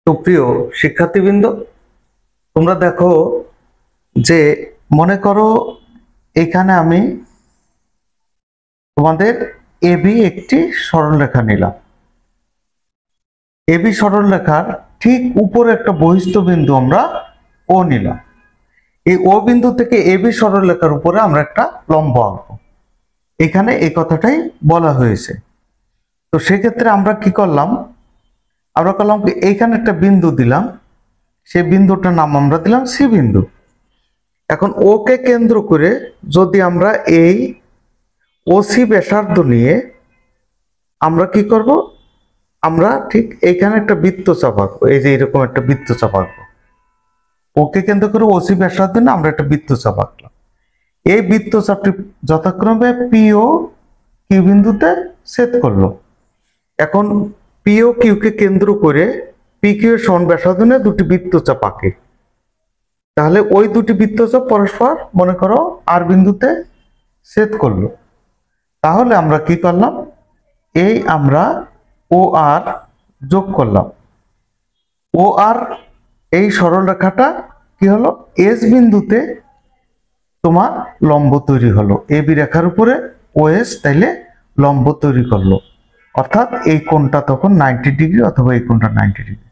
সুপ্রিয় শিক্ষার্থীবৃন্দ, তোমরা দেখো যে মনে করো এখানে আমি তোমাদের এবি একটি সরলরেখা নিলাম। এবি সরলরেখার ঠিক উপরে একটা বহিস্থ বিন্দু আমরা ও নিলাম। এই ও বিন্দু থেকে এবি সরলরেখার উপরে আমরা একটা লম্ব আঁকবো। এখানে এই কথাটাই বলা হয়েছে। তো সেক্ষেত্রে আমরা কি করলাম, আমরা করলাম কি এইখানে একটা বিন্দু দিলাম, সেই বিন্দুটার নাম আমরা দিলাম সি বিন্দু। এখন ওকে কেন্দ্র করে যদি আমরা এই ওসি ব্যাসার্ধ নিয়ে আমরা কি করব, আমরা ঠিক এইখানে একটা বৃত্তচাপ আঁকবো। এই যে এরকম একটা বৃত্তচাপ আঁকবো। ওকে কেন্দ্র করে ওসি ব্যাসার্ধ নিয়ে আমরা একটা বৃত্তচাপ আঁকলাম। এই বৃত্তচাপটি যথাক্রমে পি ও কিউ বিন্দুতে ছেদ করলো। এখন পি ও কিউকে কেন্দ্র করে পি কিউ এর সমান ব্যাসার্ধ নিয়ে দুটি বৃত্তচাপ আঁকে। তাহলে ওই দুটি বৃত্তচাপ পরস্পর মনে করো আর বিন্দুতে ছেদ করলো। তাহলে আমরা কি করলাম, এই আমরা ও আর যোগ করলাম। ও আর এই সরলরেখাটা কি হলো, এস বিন্দুতে তোমার লম্ব তৈরি হলো। এবি রেখার উপরে ও এস তাইলে লম্ব তৈরি করলো, অর্থাৎ এই কোণটা তখন 90 ডিগ্রি অথবা এই কোণটা 90 ডিগ্রি।